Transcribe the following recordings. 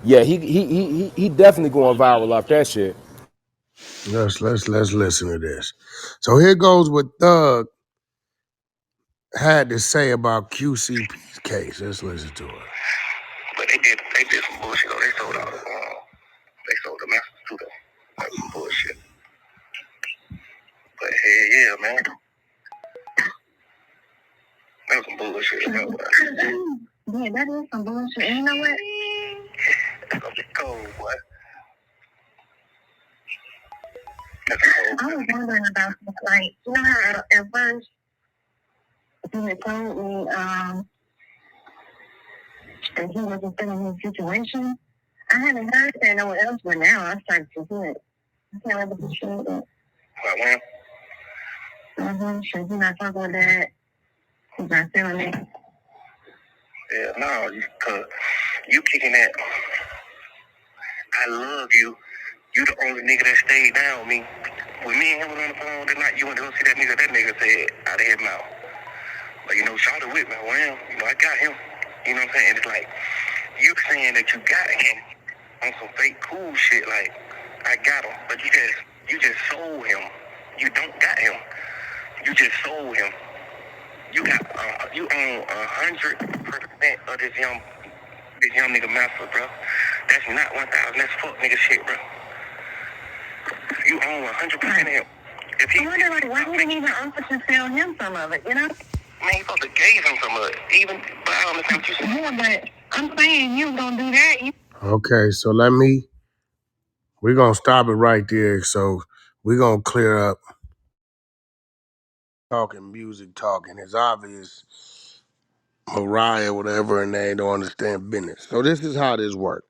Yeah, he definitely going viral off that shit. Let's listen to this. So here goes what Thug had to say about QCP's case. Let's listen to it. But they did some bullshit. They sold out. They sold the masters too, though. That was some bullshit. But hell yeah, man. That was some bullshit. Yeah, that is some bullshit. And you know what? That's gonna be cold, boy. I was wondering about this, like, you know how at first you had told me that he wasn't feeling his situation. I haven't heard that nowhere else, but now I started to hear it. I can't ever be sure that. What, when? So he's not talking about that. He's not feeling it. Yeah, no, because you kicking that. I love you. You the only nigga that stayed down with me. When me and him was on the phone that night, you went to go see that nigga said out of his mouth. But you know, Shawty with me, well, you know, I got him. You know what I'm saying? It's like, you saying that you got him on some fake cool shit, like, I got him, but you just sold him. You don't got him. You just sold him. You got, you own 100% of this young nigga master, bro. That's not 1,000. That's fuck nigga shit, bro. You own 100% of him. If he, I wonder, like, why didn't he even offer to sell him some of it, you know? Man, he supposed to gave him some of it. Even, but I don't understand what you saying. Yeah, but I'm saying you gonna do that. Okay, so we're gonna stop it right there. So we're gonna clear up talking music talking. It's obvious Mariah, whatever, and they don't understand business. So this is how this works.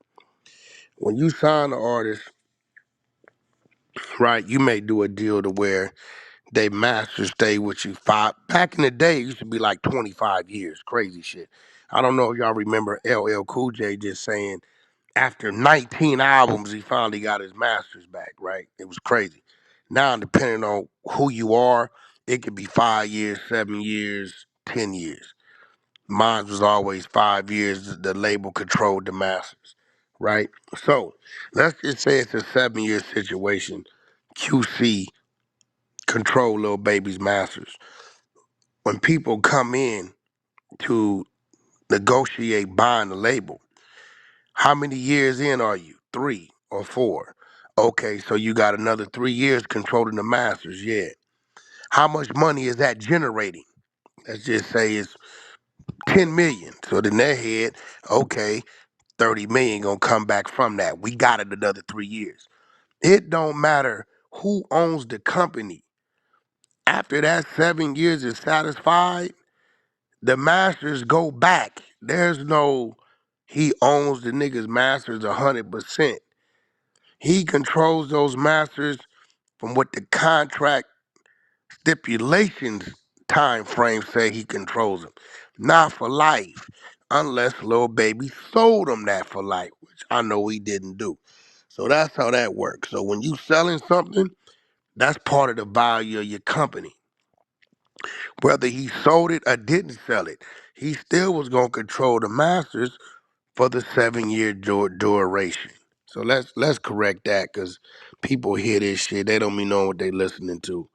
When you sign an artist, right, you may do a deal to where they master stay with you back in the day, it used to be like 25 years. Crazy shit. I don't know if y'all remember LL Cool J just saying after 19 albums, he finally got his masters back, right? It was crazy. Now, depending on who you are, it could be 5 years, 7 years, 10 years. Mine was always 5 years. The label controlled the masters, right? So let's just say it's a 7-year situation. QC control Lil Baby's masters. When people come in to negotiate buying the label, how many years in are you? 3 or 4? Okay, so you got another 3 years controlling the masters, yeah. How much money is that generating? Let's just say it's 10 million. So in their head, okay, 30 million gonna come back from that. We got it another 3 years. It don't matter who owns the company. After that 7 years is satisfied, the masters go back. There's no he owns the nigga's masters 100%. He controls those masters from what the contract stipulations time frame say he controls them. Not for life. Unless Lil Baby sold him that for life, which I know he didn't do. So that's how that works. So when you selling something, that's part of the value of your company. Whether he sold it or didn't sell it, he still was gonna control the masters for the 7-year duration. So let's correct that because people hear this shit, they don't be knowing what they listening to.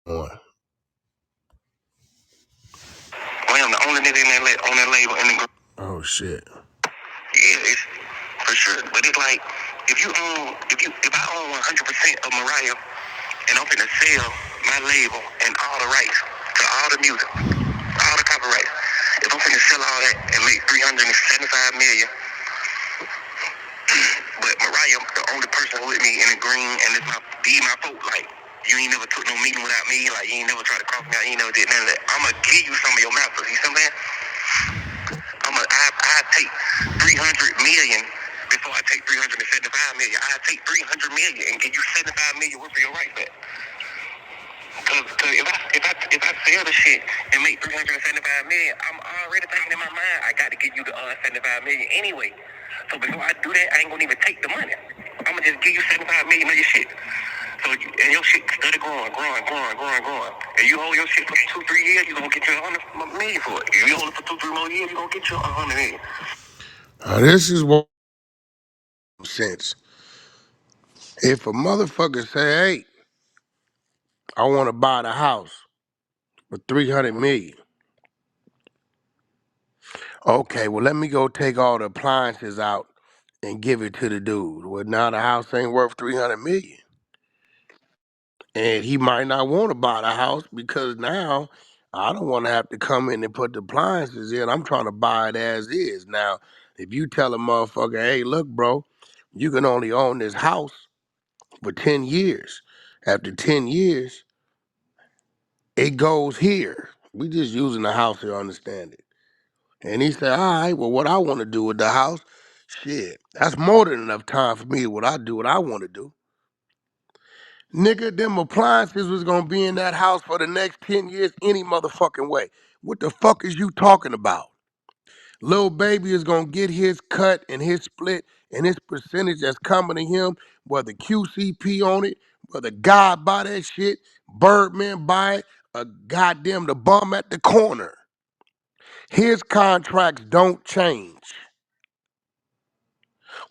On. Well, I'm the only nigga on that label in the group. Oh shit. Yeah, it's for sure. But it's like if I own 100% of Mariah and I'm finna sell my label and all the rights to all the music, all the copyrights. If I'm finna sell all that and make 375 million, but Mariah, the only person with me in the green and it's my folk, like you ain't never took no meeting without me, like you ain't never tried to cross me out, you ain't never did none of that. I'ma give you some of your masters, you see what I'm saying? I take 300 million before I take 375 million. I take 300 million and give you 75 million worth of your rights back. Cause if I sell the shit and make 375 million, I'm already thinking in my mind I got to give you the 75 million anyway. So before I do that, I ain't gonna even take the money. I'm gonna just give you 75 million of your shit. So and your shit steady growing. And you hold your shit for 2-3 years, you gonna get you 100 million for it. If you hold it for 2-3 more years, you gonna get you 100 million. This is what sense. If a motherfucker say, hey, I want to buy the house for 300 million. Okay, well, let me go take all the appliances out and give it to the dude. Well, now the house ain't worth 300 million. And he might not want to buy the house because now I don't want to have to come in and put the appliances in. I'm trying to buy it as is. Now, if you tell a motherfucker, hey, look, bro, you can only own this house for 10 years. After 10 years, it goes here. We just using the house to understand it. And he said, all right, well, what I want to do with the house, shit, that's more than enough time for me what I want to do. Nigga, them appliances was gonna be in that house for the next 10 years any motherfucking way. What the fuck is you talking about? Lil Baby is gonna get his cut and his split and his percentage that's coming to him, whether QCP on it, whether God buy that shit, Birdman buy it, or goddamn the bum at the corner. His contracts don't change.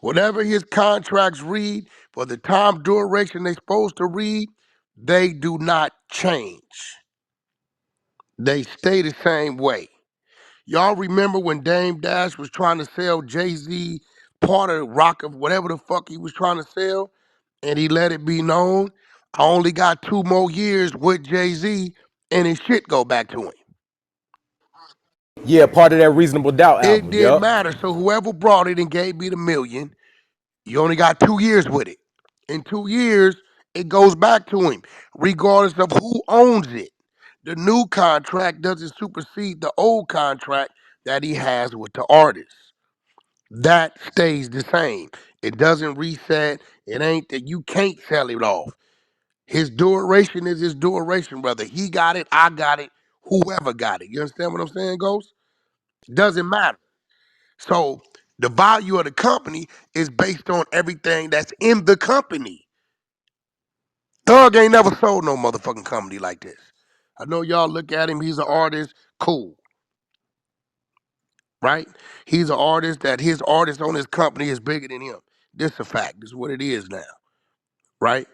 Whatever his contracts read, for the time duration they're supposed to read, they do not change. They stay the same way. Y'all remember when Dame Dash was trying to sell Jay-Z part of Rock of whatever the fuck he was trying to sell, and he let it be known, I only got 2 more years with Jay-Z, and his shit go back to him. Yeah, part of that Reasonable Doubt It album. didn't Yup. matter. So whoever brought it and gave me the million, you only got 2 years with it. In 2 years, it goes back to him, regardless of who owns it. The new contract doesn't supersede the old contract that he has with the artist. That stays the same. It doesn't reset. It ain't that you can't sell it off. His duration is his duration, brother. He got it, I got it, whoever got it. You understand what I'm saying, Ghost? Doesn't matter. So the value of the company is based on everything that's in the company. Thug ain't never sold no motherfucking company like this. I know y'all look at him, he's an artist, cool, right? He's an artist that his artist on his company is bigger than him. This a fact. This is what it is now, right?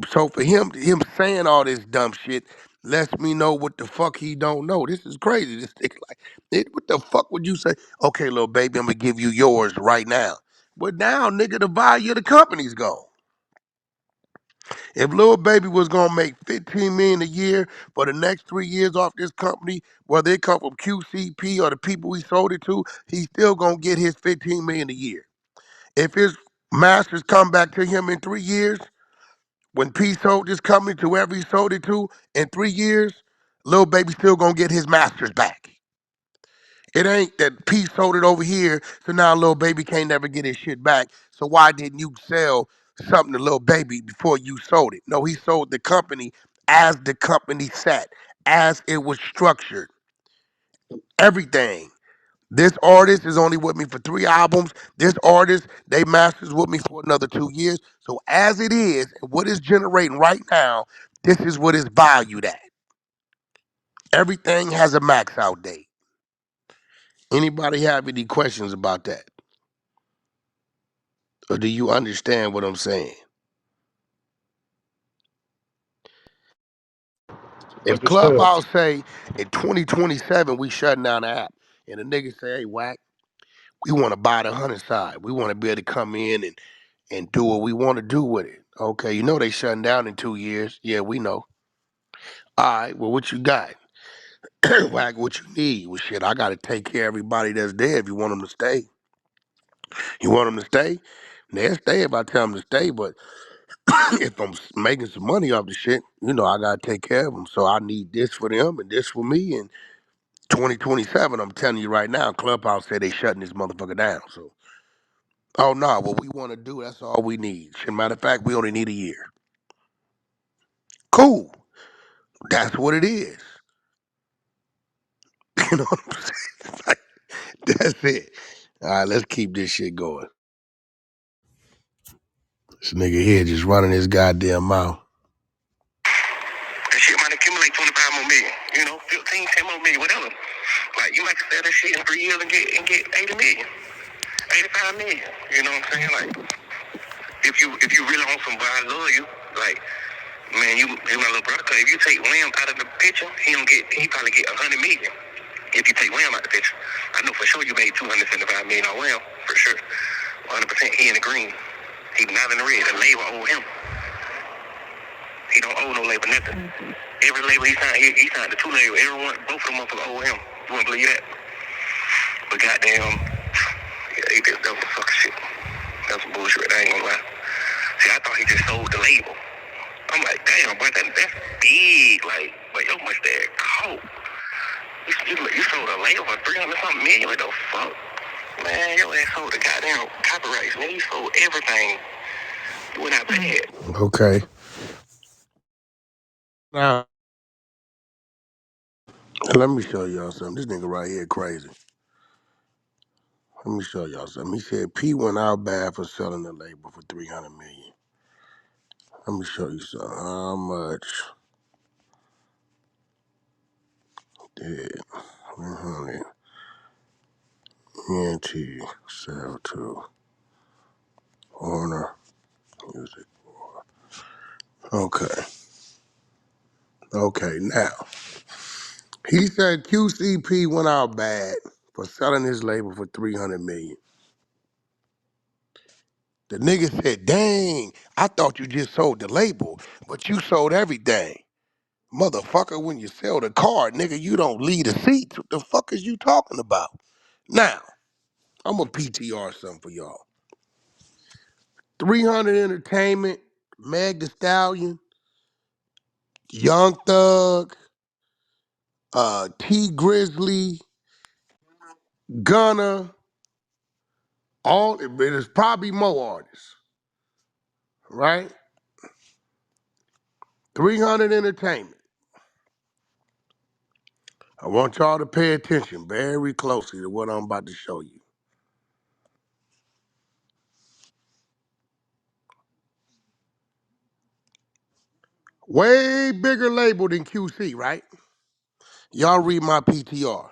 So for him saying all this dumb shit lets me know what the fuck he don't know. This is crazy. This nigga what the fuck would you say? Okay, little baby, I'm gonna give you yours right now. But now, nigga, the value of the company's gone. If Lil Baby was gonna make $15 million a year for the next 3 years off this company, whether it come from QCP or the people he sold it to, he's still gonna get his $15 million a year. If his masters come back to him in 3 years, when P sold this company to whoever he sold it to in 3 years, Lil Baby still gonna get his masters back. It ain't that P sold it over here, so now Lil Baby can't never get his shit back. So why didn't you sell something to Lil Baby before you sold it? No, he sold the company as the company sat, as it was structured. Everything. This artist is only with me for 3 albums. This artist, they masters with me for another 2 years. So as it is, and what is generating right now, this is what is valued at. Everything has a max out date. Anybody have any questions about that? Or do you understand what I'm saying? If Understood. Clubhouse say in 2027 we shutting down the app, and the nigga say, hey, Wack, we want to buy the 100 side. We want to be able to come in and do what we want to do with it. Okay, you know they shutting down in 2 years. Yeah, we know. All right, well, what you got? Wack, what you need? Well, shit, I got to take care of everybody that's there if you want them to stay. You want them to stay? They'll stay if I tell them to stay, but if I'm making some money off the shit, you know, I got to take care of them. So I need this for them and this for me. And 2027, I'm telling you right now, Clubhouse said they shutting this motherfucker down. So, oh no, what we want to do, that's all we need. Shit, matter of fact, we only need a year. Cool. That's what it is. You know what I'm saying? Like, that's it. All right, let's keep this shit going. This nigga here just running his goddamn mouth. That shit might accumulate 25 more million, 15, 10 more million, whatever. Like, you might sell that shit in 3 years and get 80 million. $85 million. You know what I'm saying? Like, if you really on some boy, I love you, like, man, you my little brother. Cause if you take Wham out of the picture, he probably get $100 million. If you take Wham out the picture, I know for sure you made $275 million on Wham, for sure. 100%. He in the green. He not in the red. The label owe him. He don't owe no label nothing. Every label he signed the two labels. Everyone, both of them motherfuckers owe him. You wouldn't believe that? But goddamn, yeah, that was fucking shit. That's some bullshit. I ain't gonna lie. See, I thought he just sold the label. I'm like, damn, boy, that's big. Like, but yo, much that coat. You sold a label for 300 something million. What the fuck? Man, your ass sold the goddamn copyrights. Man, you sold everything. You went out bad. Okay. Now, let me show y'all something. This nigga right here crazy. Let me show y'all something. He said P went out bad for selling the label for 300 million. Let me show you something. How much did 300 ENT sell to Warner Music? Okay. Okay, now. He said QCP went out bad for selling his label for 300 million. The nigga said, dang, I thought you just sold the label, but you sold everything. Motherfucker, when you sell the car, nigga, you don't leave the seats. What the fuck is you talking about? Now, I'm gonna PTR something for y'all. 300 Entertainment, Meg Thee Stallion, Young Thug, T Grizzly, Gunna, there's probably more artists, right? 300 Entertainment. I want y'all to pay attention very closely to what I'm about to show you. Way bigger label than QC, right? Y'all read my PTR.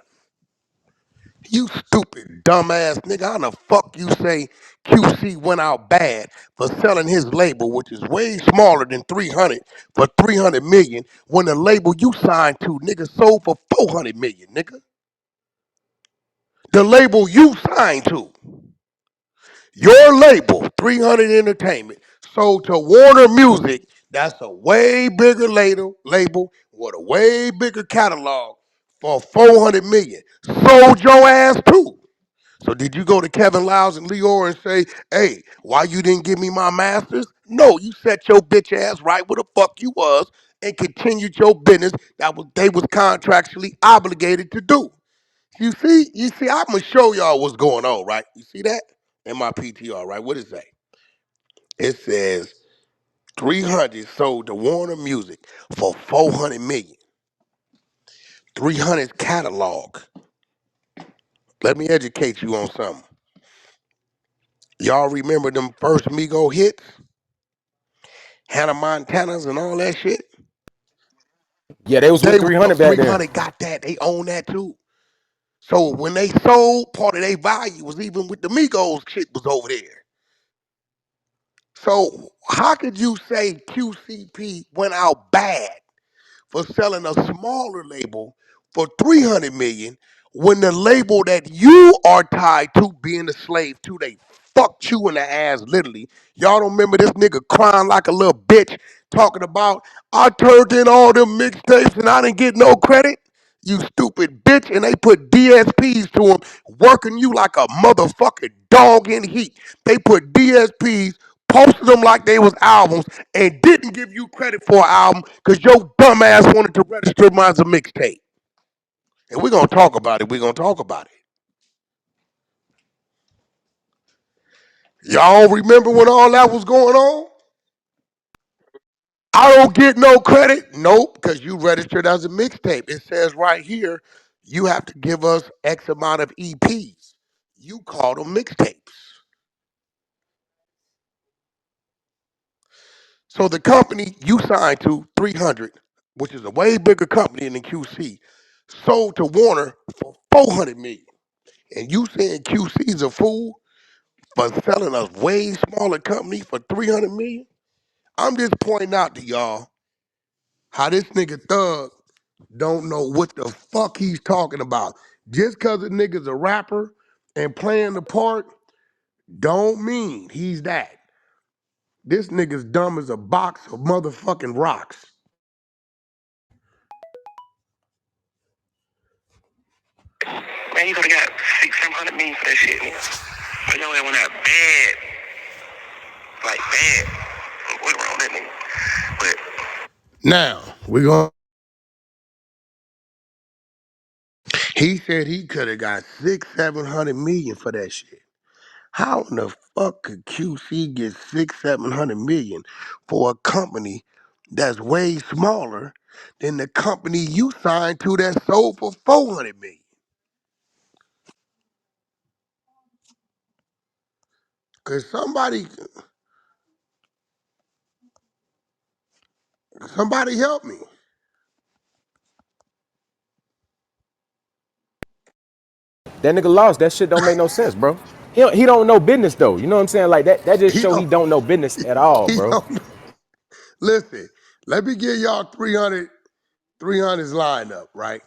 You stupid, dumbass nigga. How the fuck you say QC went out bad for selling his label, which is way smaller than 300 for 300 million, when the label you signed to, nigga, sold for 400 million, nigga? The label you signed to, your label, 300 Entertainment, sold to Warner Music. That's a way bigger label with a way bigger catalog for 400 million. Sold your ass too. So did you go to Kevin Liles and Leor and say, hey, why you didn't give me my masters? No, you set your bitch ass right where the fuck you was and continued your business that they was contractually obligated to do. You see, I'm gonna show y'all what's going on, right? You see that in my PTR, right? What does it say? It says 300 sold to Warner Music for 400 million. 300's catalog. Let me educate you on something. Y'all remember them first Migo hits? Hannah Montana's and all that shit? Yeah, they was with 300 back then. 300 got that. They own that too. So when they sold, part of their value was even with the Migos shit was over there. So how could you say QCP went out bad for selling a smaller label for 300 million when the label that you are tied to being a slave to, they fucked you in the ass literally? Y'all don't remember this nigga crying like a little bitch talking about, I turned in all them mixtapes and I didn't get no credit? You stupid bitch. And they put DSPs to him, working you like a motherfucking dog in heat. They put DSPs, posted them like they was albums, and didn't give you credit for an album because your dumb ass wanted to register mine as a mixtape. And we're going to talk about it. We're going to talk about it. Y'all remember when all that was going on? I don't get no credit. Nope, because you registered as a mixtape. It says right here, you have to give us X amount of EPs. You call them mixtapes. So the company you signed to, 300, which is a way bigger company than QC, sold to Warner for 400 million. And you saying QC's a fool for selling a way smaller company for 300 million. I'm just pointing out to y'all how this nigga Thug don't know what the fuck he's talking about. Just cause a nigga's a rapper and playing the part, don't mean he's that. This nigga's dumb as a box of motherfucking rocks. Man, you could have got 600-700 million for that shit, man. But no, it went out bad. Like bad. What wrong with that nigga? But Now, we're going he said he could have got 600-700 million for that shit. How in the fuck could QC get 600-700 million for a company that's way smaller than the company you signed to that sold for 400 million? Cause somebody help me. That nigga lost. That shit don't make no sense, bro. He don't know business though. You know what I'm saying? Like that just He show he don't don't know business at all, he bro. don't know. Listen, let me give y'all 300's lined up, right?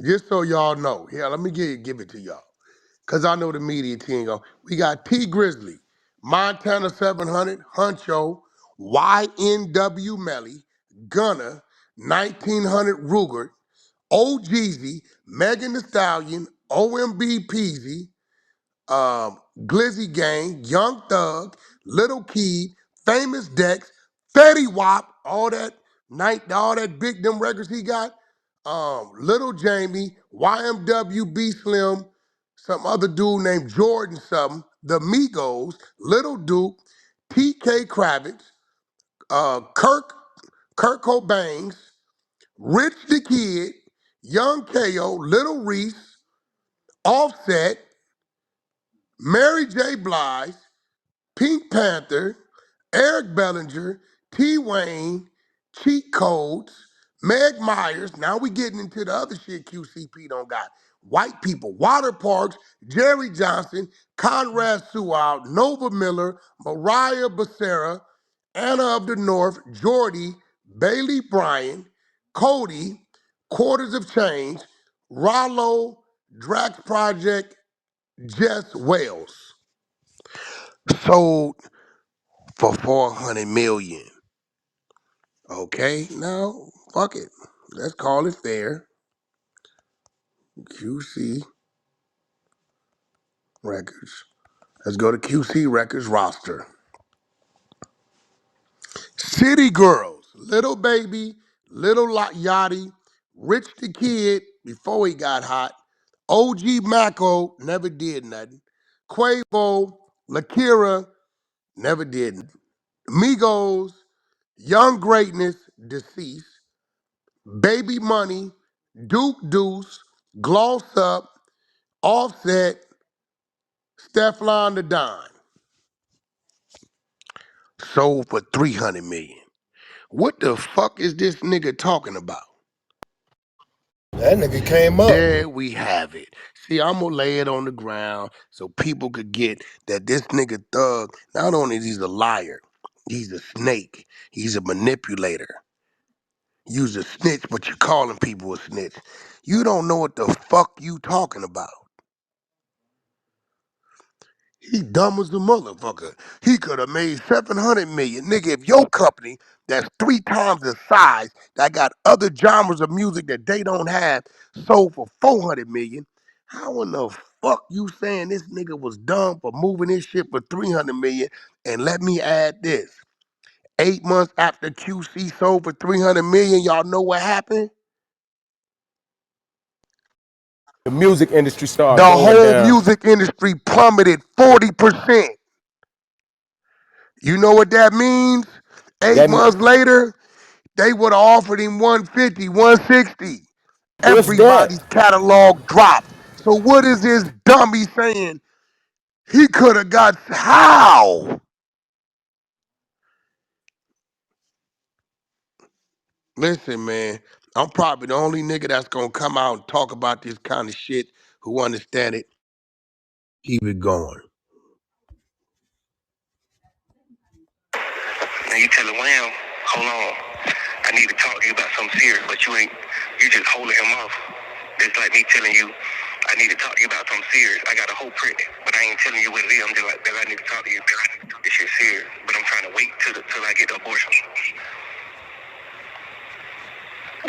Just so y'all know. Yeah, let me give it to y'all. Cause I know the media team go. We got T Grizzly, Montana 700, Huncho, YNW Melly, Gunner, 1900 Ruger, OGZ, Megan Thee Stallion, OMB Peasy, Glizzy Gang, Young Thug, Little Key, Famous Dex, Fetty Wap, all that big them records he got. Little Jamie, YMW B Slim, some other dude named Jordan something, the Migos, Little Duke, TK Kravitz, Kurt Cobain's, Rich the Kid, Young KO, Little Reese, Offset, Mary J. Blige, Pink Panther, Eric Bellinger, T. Wayne, Cheat Codes, Meg Myers. Now we getting into the other shit QCP don't got. White people, Water Parks, Jerry Johnson, Conrad Sewell, Nova Miller, Mariah Becerra, Anna of the North, Jordy, Bailey Bryan, Cody, Quarters of Change, Rollo, Drax Project, Jess Wales. Sold for 400 million. Okay, now fuck it. Let's call it fair. QC Records. Let's go to QC Records roster. City Girls, Little Baby, Little Yachty, Rich the Kid before he got hot, OG Mako never did nothing, Quavo, Lakira never did nothing. Migos, Young Greatness, deceased. Baby Money, Duke Deuce, Gloss Up, Offset, Steflon the Don. Sold for 300 million. What the fuck is this nigga talking about? That nigga came up. There we have it. See, I'm gonna lay it on the ground so people could get that this nigga Thug, not only is he a liar, he's a snake, he's a manipulator. You's a snitch, but you calling people a snitch. You don't know what the fuck you talking about. He dumb as a motherfucker. He could have made 700 million. Nigga, if your company that's 3 times the size, that got other genres of music that they don't have, sold for 400 million, how in the fuck you saying this nigga was dumb for moving his shit for 300 million? And let me add this. 8 months after QC sold for 300 million, y'all know what happened? The music industry The started going whole down. music industry plummeted 40%. You know what that means? Eight That months later, they would have offered him 150, 160. if that. Everybody's catalog dropped. So what is this dummy saying? He could have got how? Listen, man, I'm probably the only nigga that's gonna come out and talk about this kind of shit who understand it. Keep it going. And you telling Wham, hold on, I need to talk to you about something serious, but you just holding him off. It's like me telling you, I need to talk to you about something serious. I got a whole pregnant, but I ain't telling you what it is. I'm just like, I need to talk to you. This shit serious, but I'm trying to wait till I get the abortion.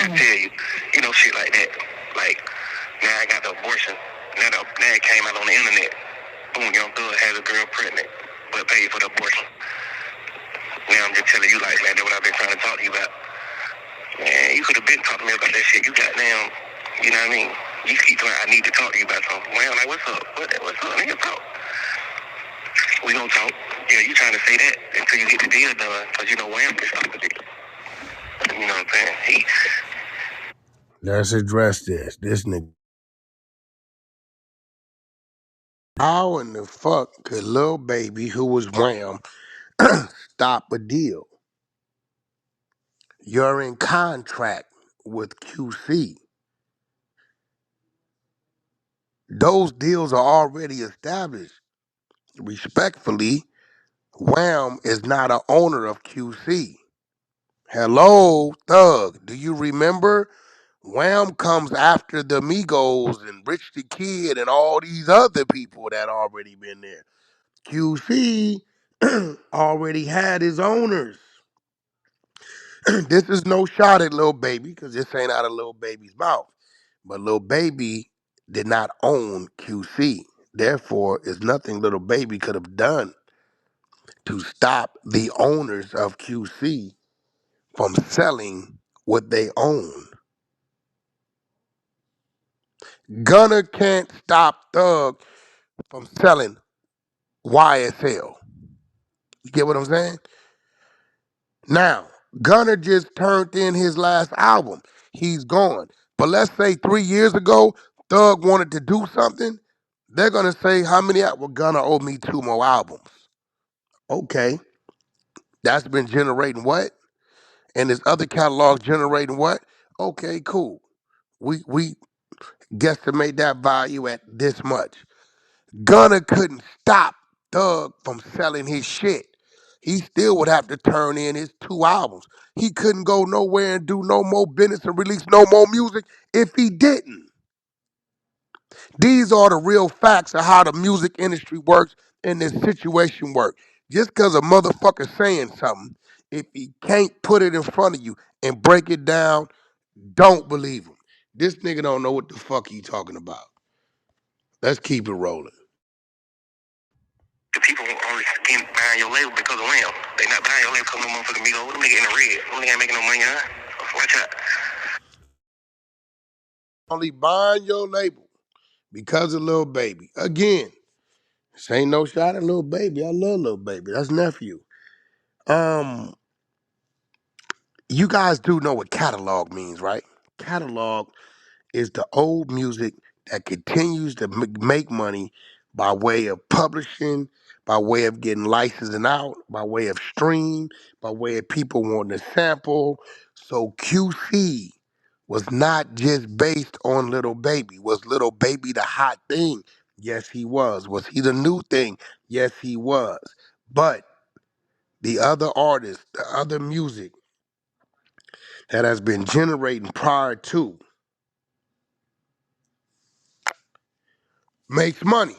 I tell you, shit like that. Like, now I got the abortion. Now it came out on the internet. Boom, Young Thug had a girl pregnant, but paid for the abortion. Now I'm just telling you, like, man, that's what I've been trying to talk to you about. Man, you could have been talking to me about that shit. You got down, you know what I mean? You keep saying, I need to talk to you about something. Well, like, what's up? What's up? Nigga, talk. We gonna talk. Yeah, you trying to say that until you get the deal done, because Wham can stop the deal. You know what I'm saying? Let's address this. This nigga. How in the fuck could Lil Baby, who was Wham, stop a deal? You're in contract with QC. Those deals are already established. Respectfully, Wham is not an owner of QC. Hello, Thug. Do you remember? Wham comes after the Migos and Rich the Kid and all these other people that already been there. QC already had his owners. This is no shot at Lil Baby because this ain't out of Lil Baby's mouth. But Lil Baby did not own QC. Therefore, it's nothing Lil Baby could have done to stop the owners of QC from selling what they own. Gunna can't stop Thug from selling YSL. You get what I'm saying? Now, Gunna just turned in his last album. He's gone. But let's say 3 years ago, Thug wanted to do something. They're going to say, how many albums? Well, Gunna owe me 2 more albums. Okay. That's been generating what? And his other catalog generating what? Okay, cool. We guesstimate that value at this much. Gunna couldn't stop Thug from selling his shit. He still would have to turn in his 2 albums. He couldn't go nowhere and do no more business and release no more music if he didn't. These are the real facts of how the music industry works and this situation works. Just because a motherfucker saying something, if he can't put it in front of you and break it down, don't believe him. This nigga don't know what the fuck he talking about. Let's keep it rolling. The people only buying your label because of Wham. They not buying your label because no motherfucking Migos. Them niggas in the red. Them niggas ain't making no money, huh? Watch out. Only buying your label because of Lil Baby. Again, this ain't no shot at Lil Baby. I love Lil Baby. That's nephew. You guys do know what catalog means, right? Catalog is the old music that continues to make money by way of publishing, by way of getting licensing out, by way of stream, by way of people wanting to sample. So QC was not just based on Little Baby. Was Little Baby the hot thing? Yes, he was. Was he the new thing? Yes, he was. But the other artists, the other music that has been generating prior to makes money.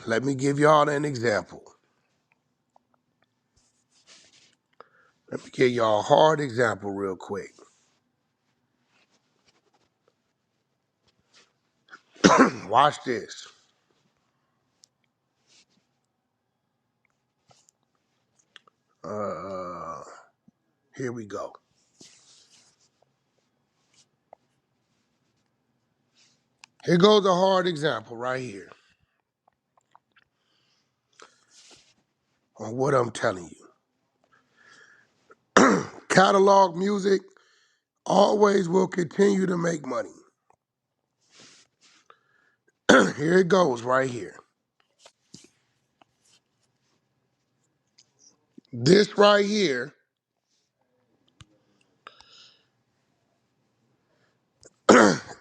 Let me give y'all an example. Let me give y'all a hard example real quick. Watch this. Here we go. Here goes a hard example right here on what I'm telling you. Catalog music always will continue to make money. Here it goes right here. This right here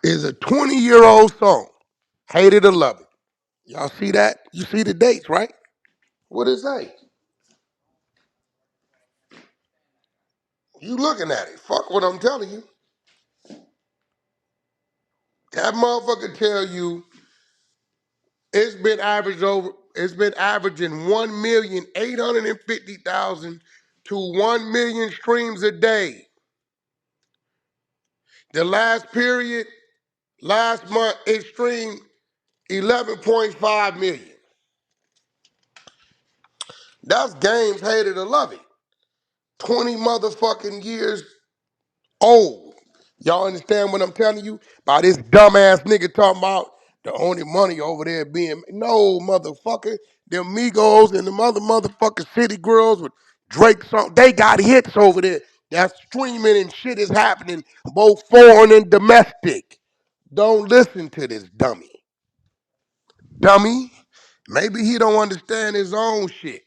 is a 20-year-old song. Hate it or love it. Y'all see that? You see the dates, right? What it say? You looking at it. Fuck what I'm telling you. That motherfucker tell you it's been averaging 1,850,000 to 1 million streams a day. The last period, last month, it streamed 11.5 million. That's games hated or love it. 20 motherfucking years old. Y'all understand what I'm telling you? By this dumbass nigga talking about the only money over there being, no, motherfucker. Them Migos and them other motherfucking city girls with Drake song, they got hits over there. That streaming and shit is happening, both foreign and domestic. Don't listen to this dummy. Dummy. Maybe he don't understand his own shit.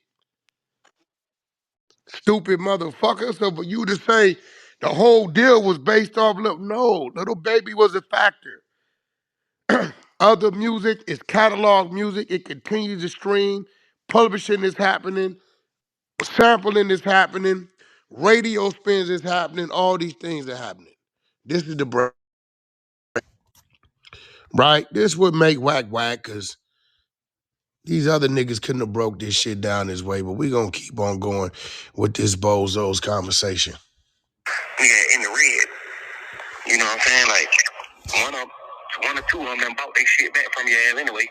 Stupid motherfucker. So for you to say the whole deal was based off, no, Little Baby was a factor. Other music is catalog music. It continues to stream. Publishing is happening. Sampling is happening. Radio spins is happening. All these things are happening. This is the break, right? This would make Wack Wack, because these other niggas couldn't have broke this shit down this way, but we gonna keep on going with this bozos conversation. Nigga in the red. You know what I'm saying? Like, one or two of them bought their shit back from your ass anyway.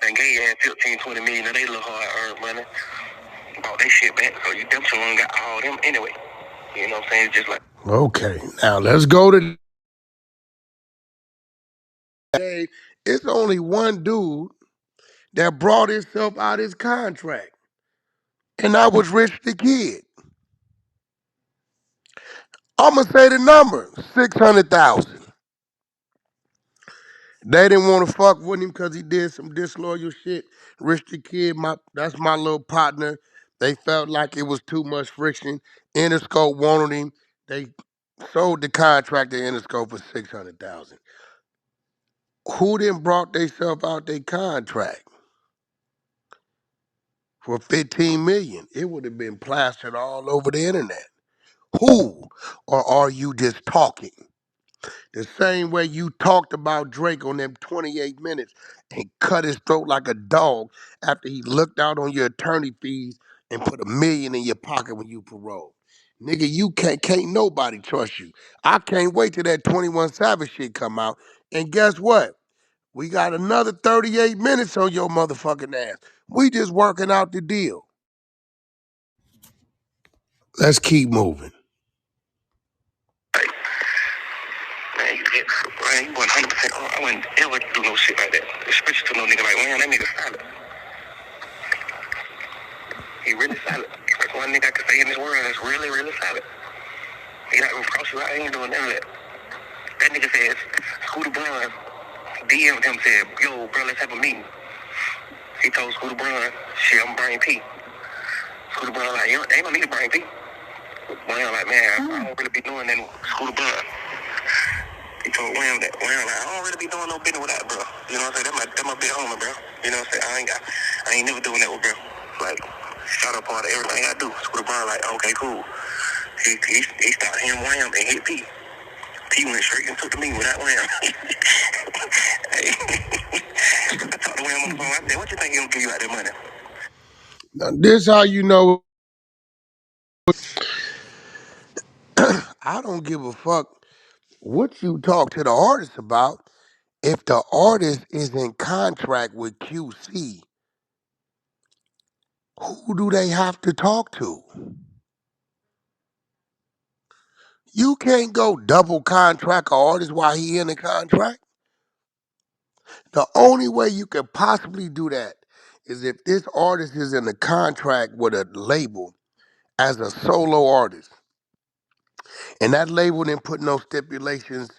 And gave your ass 15, 20 million of they little hard earned money. Bought their shit back, so you them two got all them anyway. You know what I'm saying? It's just like, Okay, now let's go to it's only one dude that brought himself out his contract, and that was Rich the Kid. I'm gonna say the number, 600,000. They didn't want to fuck with him because he did some disloyal shit. Rich the Kid, that's my little partner. They felt like it was too much friction. Interscope wanted him. They sold the contract to Interscope for 600,000. Who then brought themselves out their contract for 15 million? It would have been plastered all over the internet. Who? Or are you just talking? The same way you talked about Drake on them 28 minutes and cut his throat like a dog after he looked out on your attorney fees and put $1 million in your pocket when you paroled. Nigga, you can't nobody trust you. I can't wait till that 21 Savage shit come out. And guess what? We got another 38 minutes on your motherfucking ass. We just working out the deal. Let's keep moving. man, you 100%. I wouldn't ever do no shit like that. Especially to no nigga like, man, that nigga solid. He really solid. Like one nigga I could say in this world that's really, really solid. He not gonna cross you out. He ain't doing none of that. That nigga says, Scooter Braun DM'd him, said, yo, bro, let's have a meeting. He told Scooter Braun, shit, I'm bringing P. Scooter Braun like, yo, ain't no need to bring P. Wham like, man, I don't really be doing that with Scooter Braun. He told Wham that, Wham like, I don't really be doing no business with that, bro. You know what I'm saying? That's my big homie, bro. You know what I'm saying? I ain't never doing that with bro. Like, shout out part of everything I do. Scooter Braun like, okay, cool. He started him Wham and hit P. P went straight and took the meeting without Wham. Hey, I talked to Wham on the phone. I said, what you think he gonna give you out that money? Now, this how you know I don't give a fuck what you talk to the artist about. If the artist is in contract with QC, who do they have to talk to? You can't go double contract an artist while he in the contract. The only way you could possibly do that is if this artist is in a contract with a label as a solo artist. And that label didn't put no stipulations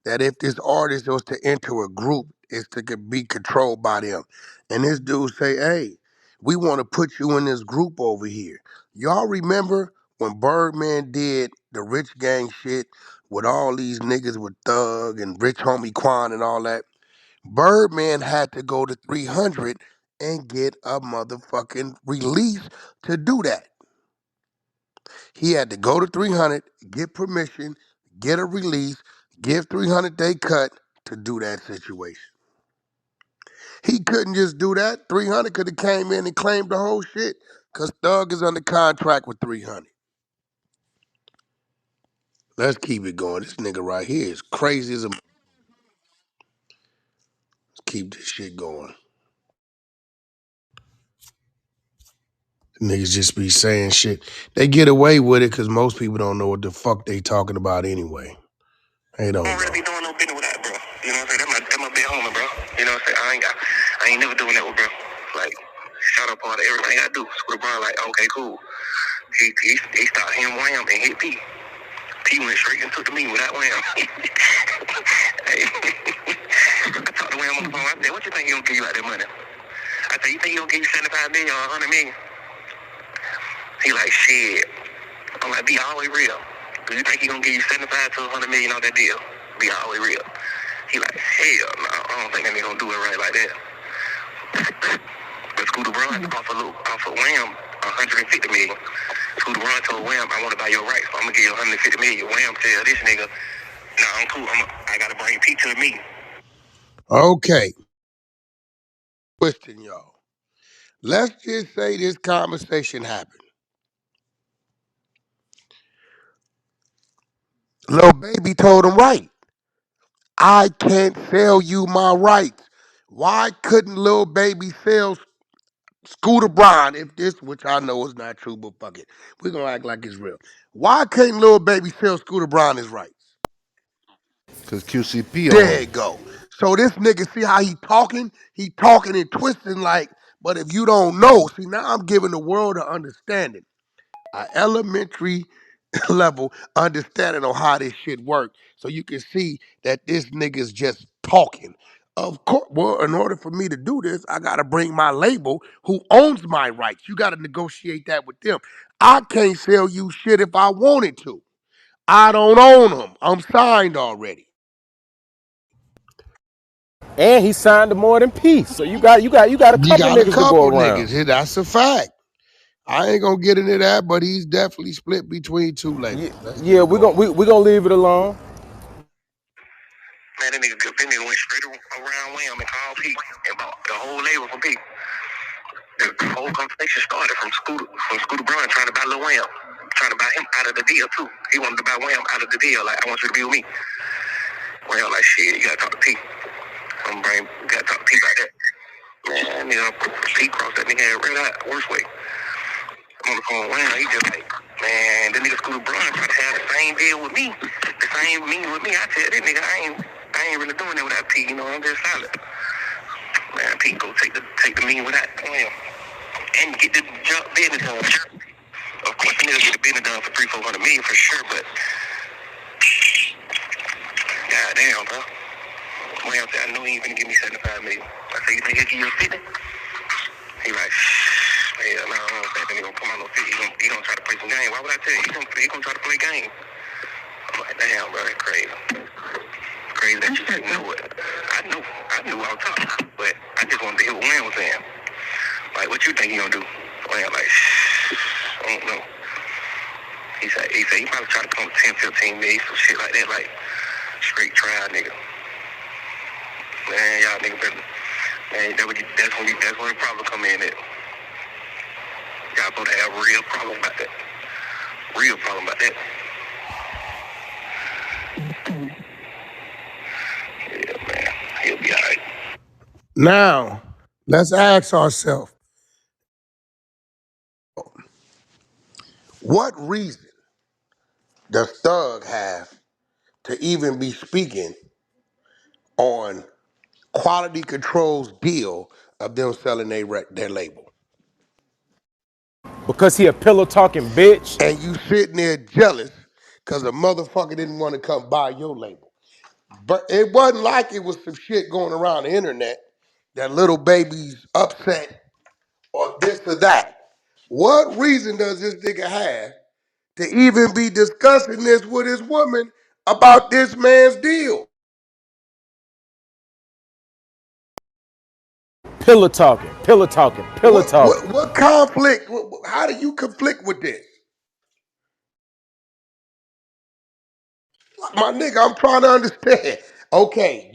that if this artist was to enter a group, it's to be controlled by them. And this dude say, hey, we want to put you in this group over here. Y'all remember when Birdman did the Rich Gang shit with all these niggas with Thug and Rich Homie Quan and all that? Birdman had to go to 300 and get a motherfucking release to do that. He had to go to 300, get permission, get a release, give 300-day cut to do that situation. He couldn't just do that. 300 could have came in and claimed the whole shit because Thug is under contract with 300. Let's keep it going. This nigga right here is crazy as a... Let's keep this shit going. Niggas just be saying shit. They get away with it because most people don't know what the fuck they talking about anyway. They don't know. I don't really be doing no business with that, bro. You know what I'm saying? That's my big homie, bro. You know what I'm saying? I ain't never doing that with bro. Like, shout out on everything I do. Scooter Braun, like, okay, cool. He stopped him wham and hit P. P went straight and took the mean without wham. Hey, I talked to Wham on the phone. I said, what you think he gonna give you out that money? I said, you think he gonna give you 75 million or 100 million? He like, shit. I'm like, be always real. Do you think he gonna give you 75 to 100 million on that deal? Be always real. He like, hell no, I don't think that nigga gonna do it right like that. But Scooter Braun off of Wham, 150 million. Scooter Braun told Wham, I want to buy your rights, so I'm gonna give you 150 million. Wham tell this nigga, nah, I'm cool. I gotta bring Pete to me. Okay. Question, y'all. Let's just say this conversation happened. Lil Baby told him, right, I can't sell you my rights. Why couldn't Lil Baby sell Scooter Braun, if this, which I know is not true, but fuck it. We're going to act like it's real. Why can't Lil Baby sell Scooter Braun his rights? Because QCP There on you him. go. So this nigga, see how he talking? He talking and twisting like, but if you don't know, see, now I'm giving the world an understanding. An elementary level understanding on how this shit works. So you can see that this nigga's just talking. Of course, well, in order for me to do this, I gotta bring my label who owns my rights. You gotta negotiate that with them. I can't sell you shit if I wanted to. I don't own them. I'm signed already. And he signed to More Than Peace. So you got a You couple got a niggas to go couple around. niggas. That's a fact. I ain't gonna get into that, but he's definitely split between two labels. Let's Yeah, keep going. we gonna leave it alone. Man, that nigga went straight around Wham and called Pete and bought the whole label from Pete. The whole conversation started from Scooter Braun trying to buy Lil Wham, trying to buy him out of the deal too. He wanted to buy Wham out of the deal. Like, I want you to be with me. Wham like, shit, you gotta talk to Pete. You gotta talk to Pete about that. Man, you know, Pete crossed that nigga head right out, worst way. I'm on the phone with Wham, he just like, man, that nigga Scooter Braun tried to have the same deal with me, the same meeting with me. I tell that nigga, I ain't really doing that without Pete. You know, I'm just solid. Man, Pete go take the meeting without Wham and get the jump business done. Of course, the nigga get the business done for 300-400 million for sure, but goddamn, bro. Wham said, I know he ain't gonna give me 75 million. I said, you think he'll give you 50? He like, hell no, I don't think that nigga gonna come out no 50. He gonna try to play some game. Why would I tell you? He gonna try to play game. I'm like, damn, bro, that's crazy. Crazy that you didn't know it. I knew I was talking, but I just wanted to hear what Wham was saying. Like, what you think he gonna do? Wham like, I don't know. He said he probably try to come with 10, 15 million, some shit like that, like straight trial nigga. Man, y'all nigga better. Man, that's where the problem come in at. Y'all supposed to have a real problem about that. Real problem about that. Yeah, man. He'll be alright. Now, let's ask ourselves, what reason does Thug have to even be speaking on Quality Control's deal of them selling their label? Because he a pillow talking bitch. And you sitting there jealous because a motherfucker didn't want to come buy your label. But it wasn't like it was some shit going around the internet that Little Baby's upset or this or that. What reason does this nigga have to even be discussing this with his woman about this man's deal? Pillow talking, pillow talking, pillow talking. What conflict? How do you conflict with this? My nigga, I'm trying to understand. Okay.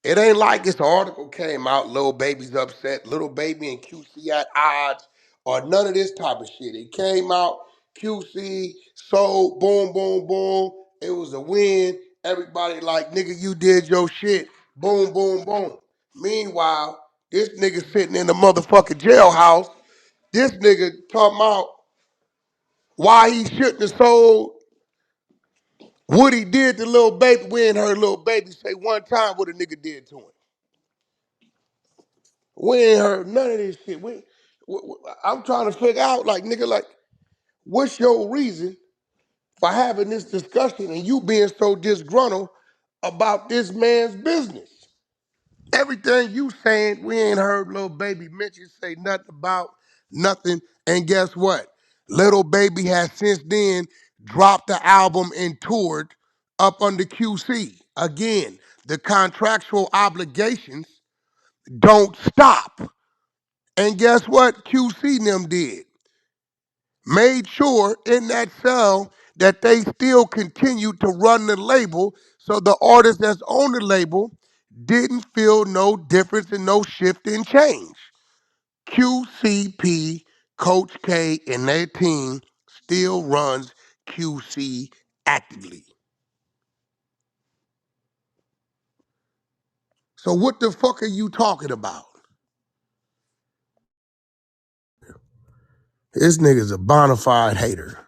It ain't like this article came out, Lil Baby's upset, Little Baby and QC at odds, or none of this type of shit. It came out, QC, sold, boom, boom, boom. It was a win. Everybody like, nigga, you did your shit. Boom, boom, boom. Meanwhile, this nigga sitting in the motherfucking jailhouse. This nigga talking about why he shouldn't have sold what he did to Lil Baby. We ain't heard Lil Baby say one time what a nigga did to him. We ain't heard none of this shit. I'm trying to figure out, like, nigga, like, what's your reason for having this discussion and you being so disgruntled about this man's business? Everything you saying, we ain't heard Lil Baby mention, say nothing about nothing. And guess what? Little Baby has since then dropped the album and toured up under QC. Again, the contractual obligations don't stop. And guess what QC and them did? Made sure in that cell that they still continued to run the label so the artist that's on the label didn't feel no difference and no shift in change. QCP, Coach K, and their team still runs QC actively. So what the fuck are you talking about? This nigga's a bona fide hater.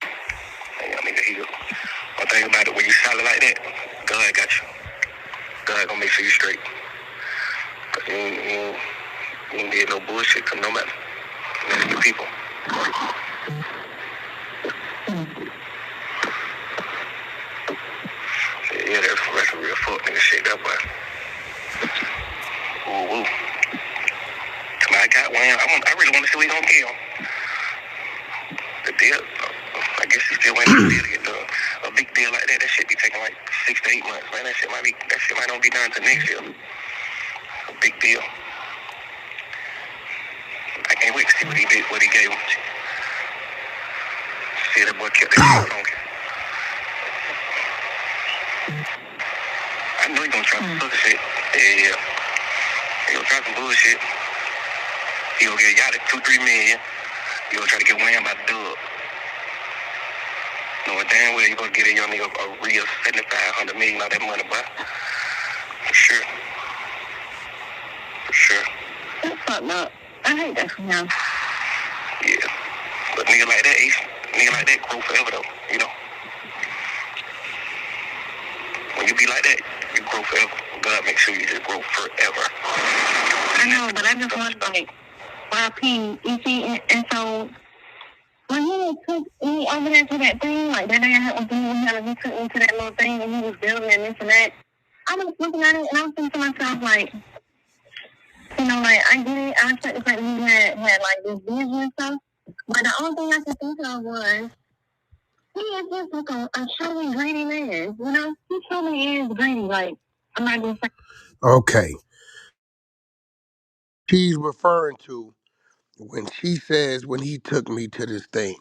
Hey, I mean, one thing about it, when you solid like that, God got you. God gonna make sure you straight. Cause you ain't did no bullshit to no matter. None of you people. Yeah, that's a real fuck nigga shit, that boy. Ooh. I got one. I really want to see what he gonna kill. The deal, I guess he still waiting for the deal to get done. A big deal like that shit be taking like 6 to 8 months, man. That shit might not be done until next year. A big deal. I can't wait to see what he did, what he gave him. See that boy kept that shit on. I know he gonna try some other shit. Yeah. He gonna try some bullshit. He gonna get Yachty 2-3 million. He gonna try to get Wham by Dub. Knowing damn well you gonna get a young nigga a real $7,500 million out of that money, boy. For sure. For sure. That's fucked up. I hate that for him. Yeah. But nigga like that grow forever though, you know. When you be like that, you grow forever. God makes sure you just grow forever. I know, but I just want to like YP, you see, and so when he took me over there to that thing, like that day I had with him, he took me to that little thing and he was building and this and that. I was looking at it and I was thinking to myself, like, you know, like I get it, I accept the fact that he had like this vision and stuff. But the only thing I could think of was he is just like a truly greedy man, you know? He truly is greedy, like I'm not gonna say. Okay. She's referring to when she says when he took me to this thing.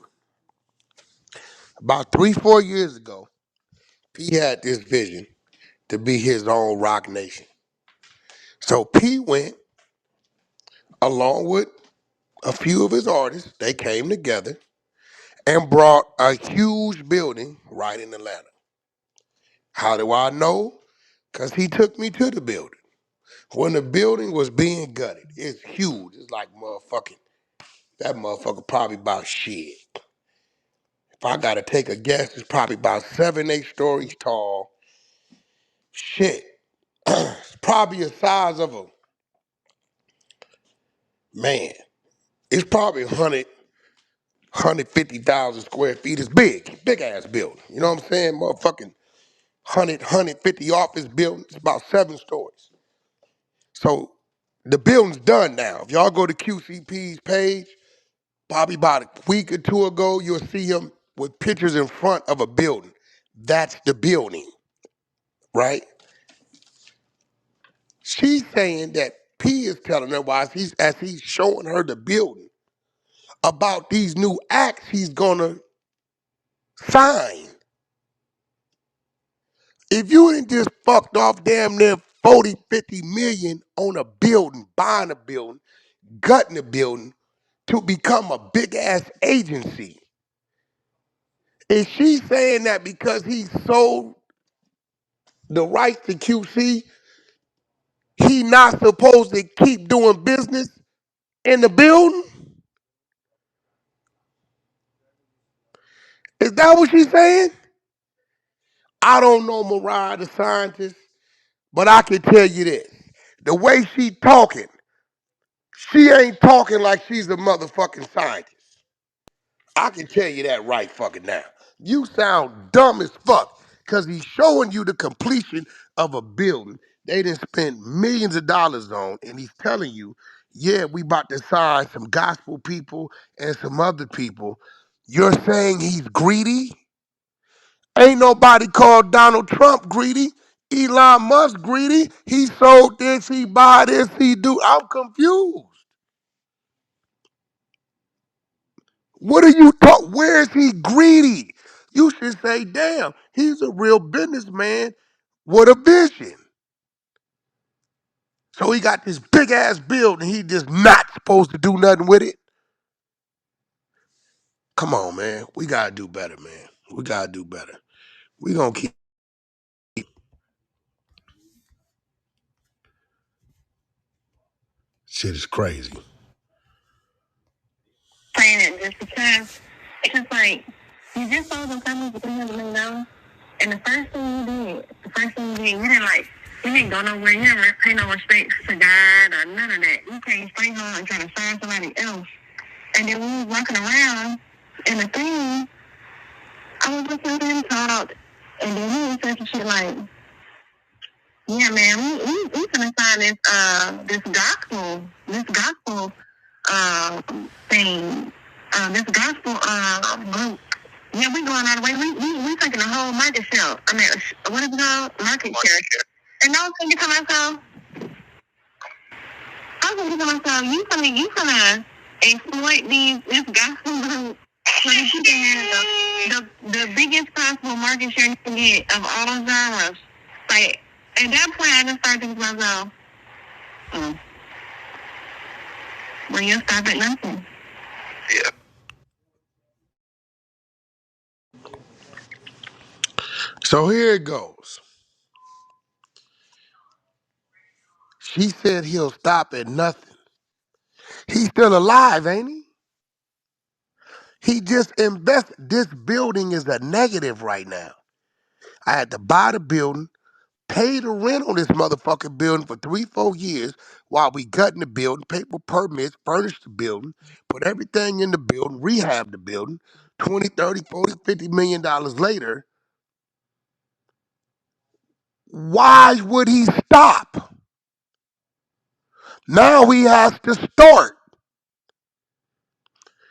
About 3-4 years ago, P had this vision to be his own rock nation. So P went along with a few of his artists. They came together and brought a huge building right in Atlanta. How do I know? Because he took me to the building. When the building was being gutted, it's huge. It's like that motherfucker probably about shit. If I gotta take a guess, it's probably about 7-8 stories tall. Shit. It's probably the size of it's probably 150,000 square feet. It's big ass building. You know what I'm saying? Motherfucking 150 office building. It's about 7 stories. So the building's done now. If y'all go to QCP's page, probably about a week or two ago, you'll see him with pictures in front of a building. That's the building, right? She's saying that P is telling her as he's showing her the building about these new acts he's gonna sign. If you didn't just fucked off damn near 40, 50 million on a building, buying a building, gutting a building to become a big ass agency, is she saying that because he sold the rights to QC, he not supposed to keep doing business in the building? Is that what she's saying? I don't know Mariah the scientist, but I can tell you this. The way she ain't talking like she's a motherfucking scientist. I can tell you that right fucking now. You sound dumb as fuck because he's showing you the completion of a building they done spent millions of dollars on, and he's telling you, yeah, we about to sign some gospel people and some other people. You're saying he's greedy? Ain't nobody called Donald Trump greedy. Elon Musk greedy. He sold this, he buy this, he do. I'm confused. What are you talking? Where is he greedy? You should say, damn, he's a real businessman with a vision. So he got this big ass building, he just not supposed to do nothing with it. Come on, man. We gotta do better, man. We gotta do better. We gonna keep shit is crazy. Saying it just because it's just like you just sold them company for $300 million, and the first thing you did, you didn't go nowhere. You didn't pay no respect to God or none of that. You came straight home and trying to find somebody else. And then we was walking around, and the thing, I was listening to him talk, and then he was saying some shit like, "Yeah, man, we finna find this gospel thing, this gospel group. Yeah, we going all the way. We taking the whole market share. I mean, what is it called? Market share. And I was thinking to myself, you finna exploit this gospel group so that you can have the biggest possible market share you can get of all those genres. Like, at that point, I just started thinking to myself, well, you'll stop at nothing. Yeah. So here it goes. She said he'll stop at nothing. He's still alive, ain't he? He just invested. This building is a negative right now. I had to buy the building, pay the rent on this motherfucking building for 3-4 years while we gutting the building, pay for permits, furnish the building, put everything in the building, rehab the building. 20, 30, 40, 50 million dollars later, why would he stop? Now he has to start.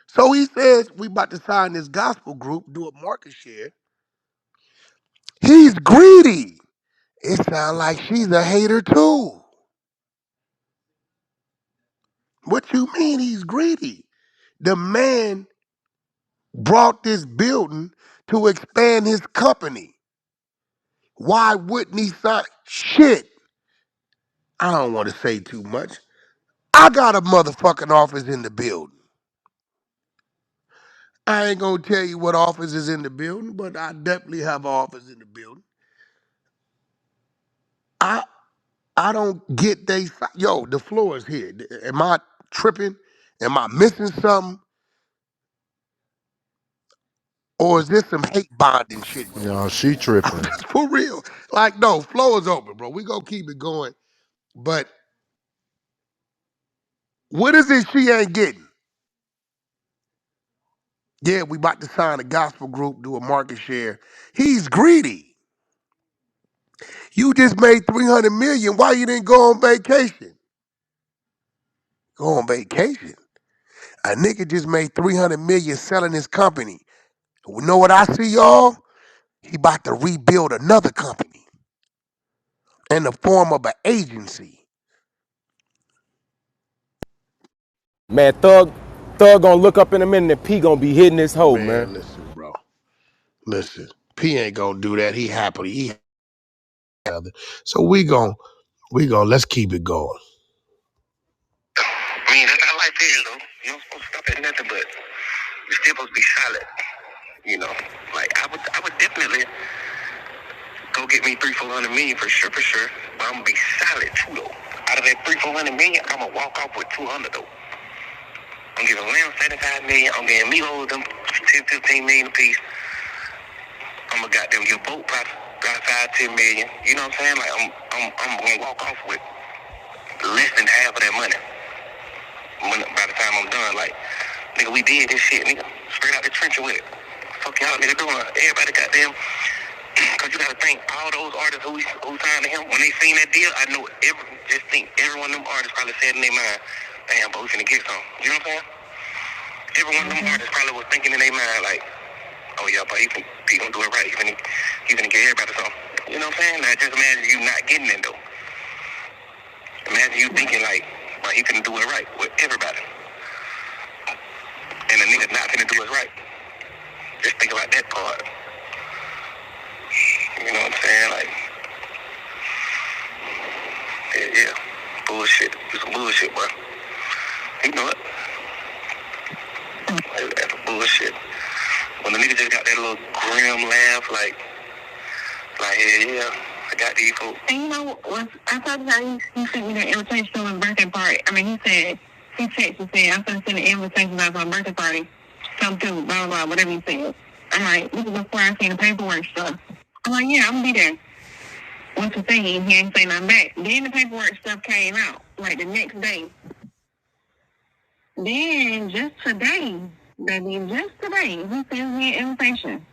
So he says we about to sign this gospel group, do a market share. He's greedy. It sounds like she's a hater too. What you mean he's greedy? The man brought this building to expand his company. Why wouldn't he sign? Shit. I don't want to say too much. I got a motherfucking office in the building. I ain't gonna tell you what office is in the building, but I definitely have an office in the building. I don't get yo, the floor is here. Am I tripping? Am I missing something? Or is this some hate bonding shit going No, on? she I'm tripping. just for real. Like, no, floor is open, bro. We gonna keep it going. But what is it she ain't getting? Yeah, we about to sign a gospel group, do a market share. He's greedy. You just made 300 million. Why you didn't go on vacation? Go on vacation. A nigga just made 300 million selling his company. You know what I see, y'all? He about to rebuild another company in the form of an agency. Man, Thug gonna look up in a minute and P gonna be hitting his hoe, man. Man, listen, bro. Listen. P ain't gonna do that. He happily. So let's keep it going. I mean, that's how life is, though. You don't supposed to stop at nothing, but you're still supposed to be solid. You know, like I would definitely go get me 300-400 million for sure. But I'm gonna be solid too, though. Out of that 300-400 million, I'm gonna walk off with 200 though. I'm giving Lamb 75 million. I'm getting Migos them 10-15 million a piece. I'm gonna goddamn give boat probably 5-10 million. You know what I'm saying? Like I'm gonna walk off with less than half of that money. By the time I'm done, like, nigga, we did this shit, nigga. Straight out the trench with it. Fuck y'all nigga doing. Everybody goddamn. Cause you gotta think all those artists who signed to him, when they seen that deal, I know every one of them artists probably said in their mind, damn, but we finna get some. You know what I'm saying? Every one of them artists probably was thinking in their mind, like, oh yeah, but he gonna do it right. He finna get everybody something. You know what I'm saying? Now just imagine you not getting it though. Imagine you thinking like, but he finna do it right with everybody. And the nigga not finna do it right. Just think about that part. You know what I'm saying? Like, yeah. Bullshit. It's some bullshit, bro. You know it. That's bullshit. When the nigga just got that little grim laugh, like, yeah, I got these folks. And you know, I talked about he sent me that invitation to his birthday party. I mean, he texted and said, I'm going to send an invitation out for my birthday party. Come through, blah, blah, blah, whatever he said. I'm like, this is before I seen the paperwork stuff. I'm like, yeah, I'm going to be there. Once he say he ain't say nothing back. Then the paperwork stuff came out, like the next day. Then just today, he sends me an invitation.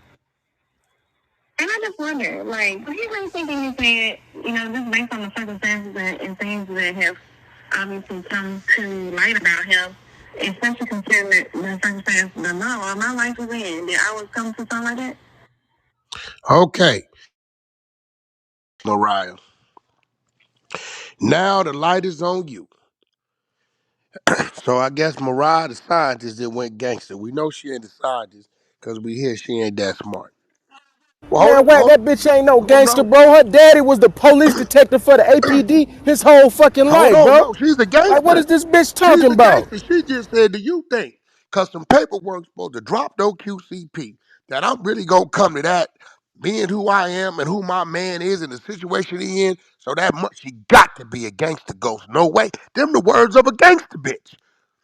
And I just wonder, like, was he really thinking he said, you know, just based on the circumstances and things that have obviously come to light about him, especially considering the circumstances, the law my life was in, did I was come to something like that? Okay, Mariah. Now the light is on you. So I guess Mariah, the scientist, that went gangster. We know she ain't the scientist because we hear she ain't that smart. Well, Man, Wack, that bitch ain't no gangster, bro. Her daddy was the police detective for the APD his whole fucking Hold life, on, bro. no, she's a Like, what is gangster. this bitch She's talking a about? gangster. She just said, do you think, because some paperwork's supposed to drop no QCP, that I'm really going to come to that, being who I am and who my man is and the situation he in, so that much, she got to be a gangster ghost. No way. Them the words of a gangster bitch.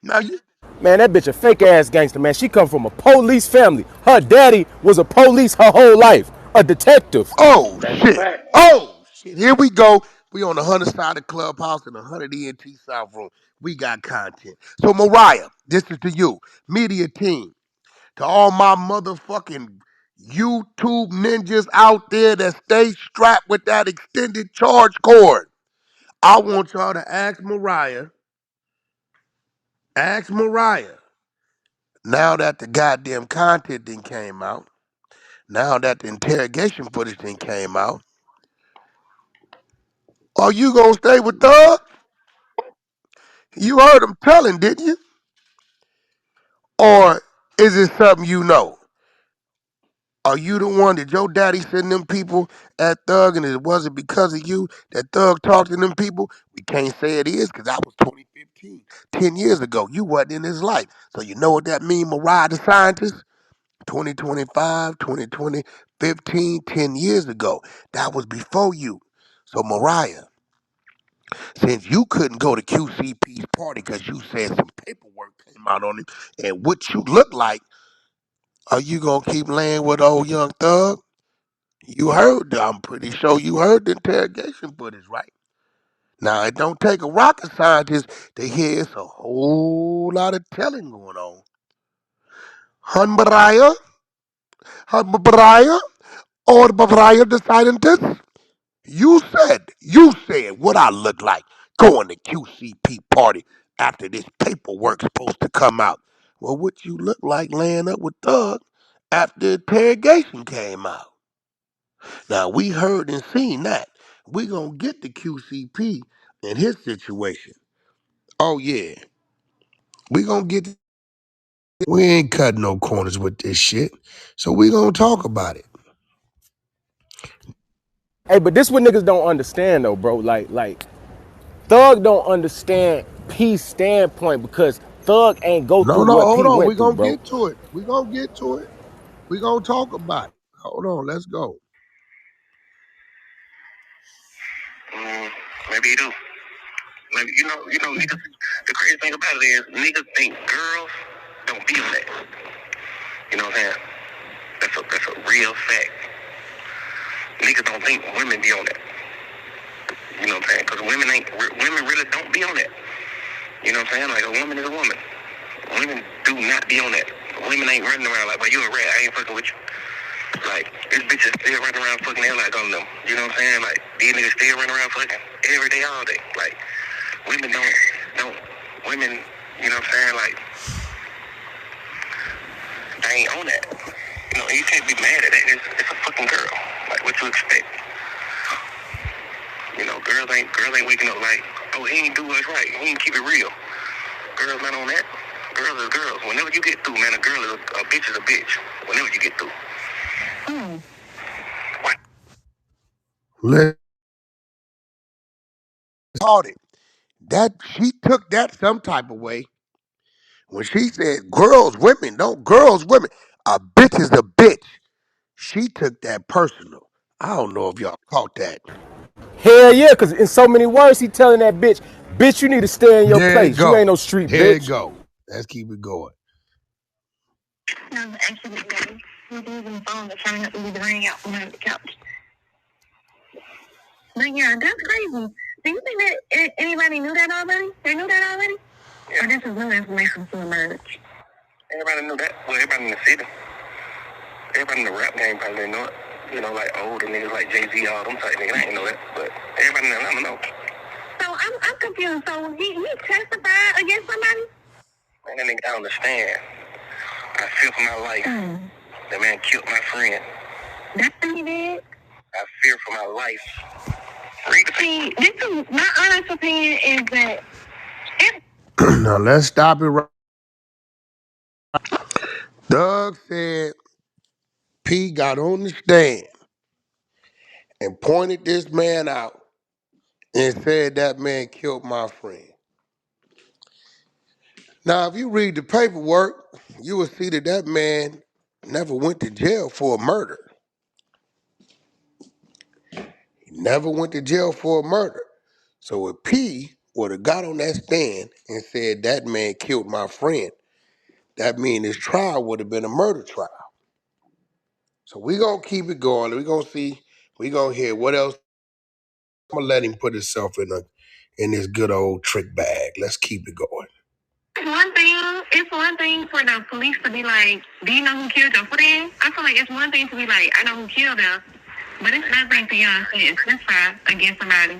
Now you... Man, that bitch a fake ass gangster, man. She come from a police family. Her daddy was a police her whole life, a detective. Oh, That's a shit. fact. Oh, shit. Here we go. We on the 100 side of Clubhouse in the 100 ENT South Room. We got content. So, Mariah, this is to you, media team, to all my motherfucking YouTube ninjas out there that stay strapped with that extended charge cord. I want y'all to ask Mariah, now that the goddamn content thing came out, now that the interrogation footage thing came out, are you gonna stay with Thug? You heard him telling, didn't you? Or is it something you know? Are you the one that your daddy sent them people at Thug and it wasn't because of you that Thug talked to them people? We can't say it is because that was 2015, 10 years ago. You wasn't in his life. So you know what that means, Mariah the scientist? 2025, 2020, 15, 10 years ago. That was before you. So Mariah, since you couldn't go to QCP's party because you said some paperwork came out on him and what you look like, are you gonna keep laying with old young Thug? You heard, I'm pretty sure you heard the interrogation footage, right? Now, it don't take a rocket scientist to hear it's a whole lot of telling going on. Hun Mariah, or Mariah the scientist, you said what I look like going to QCP party after this paperwork's supposed to come out. Well, what you look like laying up with Thug after the interrogation came out. Now, we heard and seen that. We gonna get the QCP in his situation. Oh, yeah. We gonna get... We ain't cutting no corners with this shit. So we gonna talk about it. Hey, but this what niggas don't understand though, bro. Like Thug don't understand P's standpoint because Thug ain't go through No, no, what hold P on. went We're through, gonna bro. get to it. We're gonna get to it. We're gonna talk about it. Hold on, let's go. Maybe you do. Maybe niggas. The crazy thing about it is niggas think girls don't be on that. You know what I'm saying? That's a real fact. Niggas don't think women be on that. You know what I'm saying? Because women really don't be on that. You know what I'm saying? Like a woman is a woman. Women do not be on that. Women ain't running around like, well, you a rat, I ain't fucking with you. Like, this bitch is still running around fucking hell like on them. You know what I'm saying? Like, these niggas still running around fucking every day, all day. Like, women women, you know what I'm saying? Like, they ain't on that. You know, you can't be mad at that. It's a fucking girl. Like, what you expect? You know, girls ain't waking up like, oh, he ain't do what's right. He ain't keep it real. Girls not on that. Girls is girls. Whenever you get through, man, a bitch is a bitch. Whenever you get through. What? Let's call it. That she took that some type of way when she said girls, women. A bitch is a bitch. She took that personal. I don't know if y'all caught that. Hell yeah, cause in so many words he telling that bitch, you need to stay in your There it place. You go. ain't no street There it bitch. go. Let's keep it going. Actually, he was using the phone to turn up the ring out from under the couch. But yeah, that's crazy. Do you think that anybody knew that already? They knew that already? Yeah. Or this is new information to emerge? Everybody knew that. Well, everybody in the city. Everybody in the rap game probably didn't know it. You know, like older niggas like Jay-Z, all them type niggas, I didn't know that. But everybody in Atlanta know. So I'm confused. So he testified against somebody? Man, that nigga, I understand. I fear for my life. That man killed my friend. That's what he did? I fear for my life. See, this is my honest opinion is that if Now let's stop it right. Doug said P got on the stand and pointed this man out and said that man killed my friend. Now, if you read the paperwork, you will see that that man never went to jail for a murder. He never went to jail for a murder. So if P would have got on that stand and said that man killed my friend, that means his trial would have been a murder trial. So we gonna keep it going. We gonna see. We gonna hear what else. I'm gonna let him put himself in this good old trick bag. Let's keep it going. it's one thing for the police to be like, do you know who killed your friend? I feel like it's one thing to be like, I know who killed them, but it's another thing for y'all to say testify against somebody.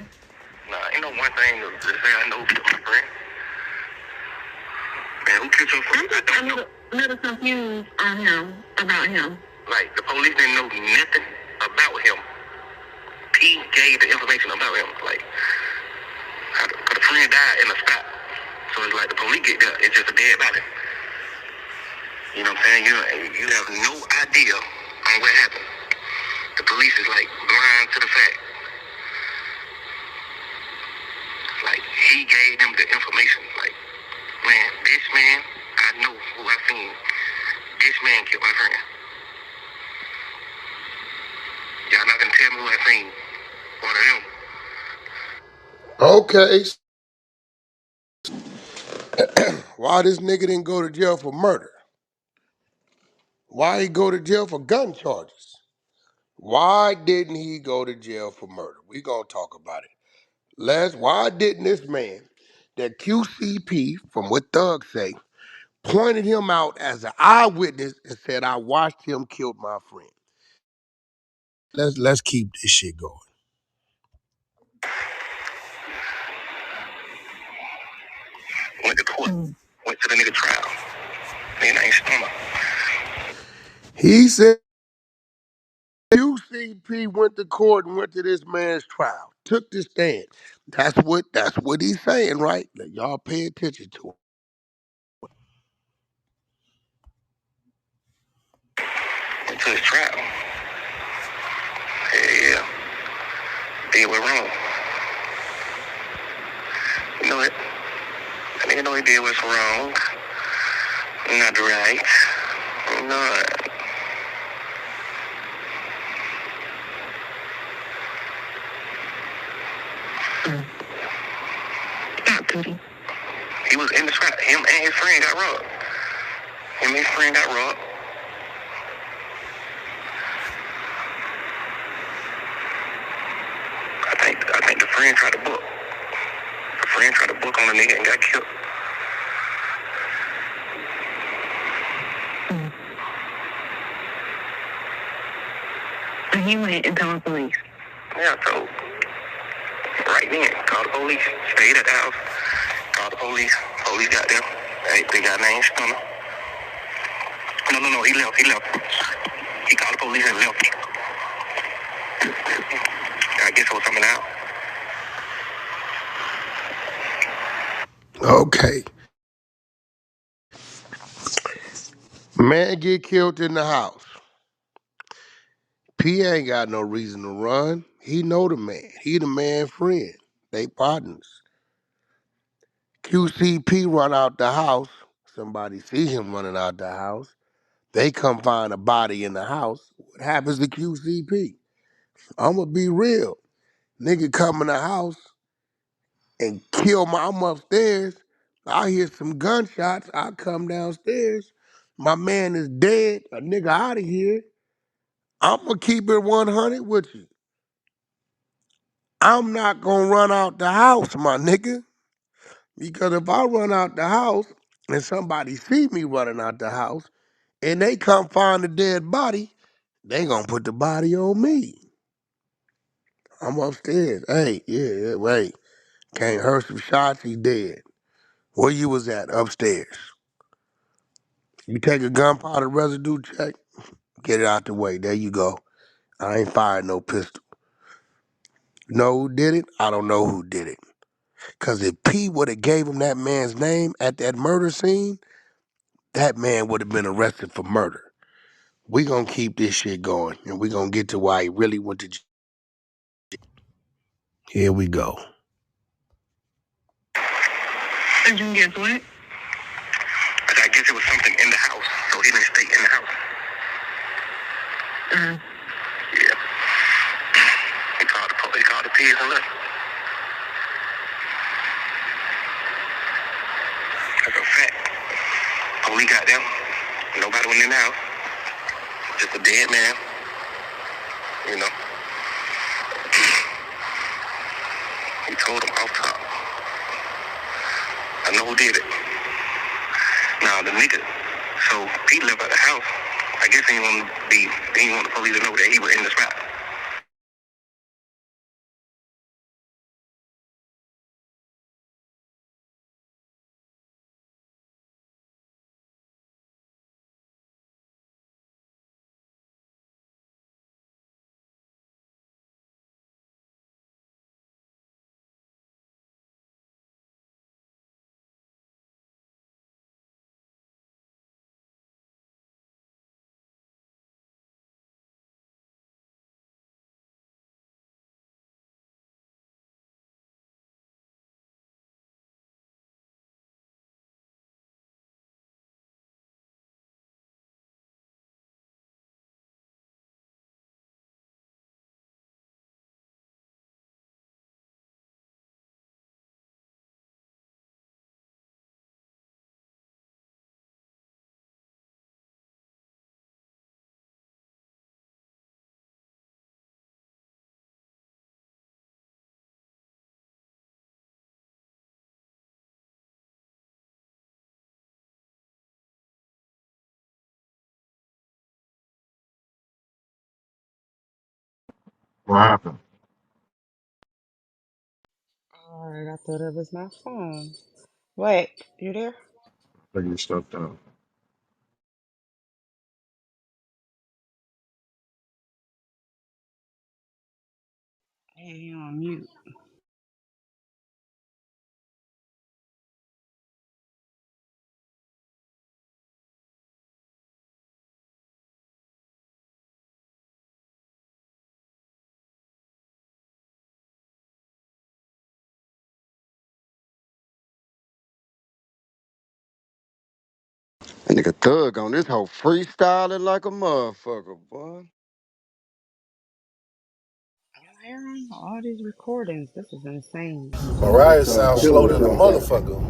Nah, ain't no one thing to say I know who killed my friend. Man, who killed your friend? I don't know. I'm a little confused on him, about him. Like, the police didn't know nothing about him. P gave the information about him. Like, cause the friend died in a spot. So it's like the police get there, it's just a dead body. You know what I'm saying? You have no idea on what happened. The police is like blind to the fact. Like, he gave them the information. Like, man, this man, I know who I seen. This man killed my friend. Y'all not gonna tell me who I seen. One of them. Okay. Why this nigga didn't go to jail for murder? Why he go to jail for gun charges? Why didn't he go to jail for murder? We gonna talk about it. Why didn't this man, that QCP, from what Thug say, pointed him out as an eyewitness and said, I watched him kill my friend? Let's keep this shit going. Went to court. Went to the nigga trial. Nigga named Stomach. He said UCP went to court and went to this man's trial, took the stand. That's what he's saying, right? Now, y'all pay attention to him. Went to his trial. Yeah. Did what wrong. You know it. That nigga know he did what's wrong. Not right. No. Not Tootie. He was in the trap. Him and his friend got robbed. Him and his friend got robbed. I think the friend tried to book. The friend tried to book on the nigga and got killed. And he went and told the police. Yeah, so right then, called the police. Stayed at the house. Called the police. Police got there. They got names Stunner. No, he left. He called the police and left. I guess it was something out. Okay. Man get killed in the house. P ain't got no reason to run. He know the man. He the man friend. They partners. QCP run out the house. Somebody see him running out the house. They come find a body in the house. What happens to QCP? I'ma be real. Nigga come in the house and kill my, I'm upstairs. I hear some gunshots. I come downstairs. My man is dead. A nigga out of here. I'ma keep it 100 with you. I'm not gonna run out the house, my nigga. Because if I run out the house and somebody see me running out the house and they come find a dead body, they gonna put the body on me. I'm upstairs. Hey, yeah, wait. Can't heard some shots, he dead. Where you was at? Upstairs. You take a gunpowder residue check, get it out the way. There you go. I ain't fired no pistol. Know who did it? I don't know who did it. Cause if P would have gave him that man's name at that murder scene, that man would have been arrested for murder. We gonna keep this shit going, and we gonna get to why he really went to jail. Here we go. Did you guess what? I guess it was something in the house, so he didn't stay in the house. Yeah. He called the pigs and left. That's a fact. Police got them. Nobody went in the house. Just a dead man. You know. He told him off top. I know who did it. Now the nigga, so he left at the house. I guess he didn't want the police to know that he was in the spot. What happened? Alright, I thought it was my phone. Wack, you there? I think you stepped out. Hey, you on mute. That nigga Thug on this whole freestyling like a motherfucker, boy. I'm hearing all these recordings. This is insane. That nigga Mariah sound sounds killing slow the than a motherfucker. motherfucker.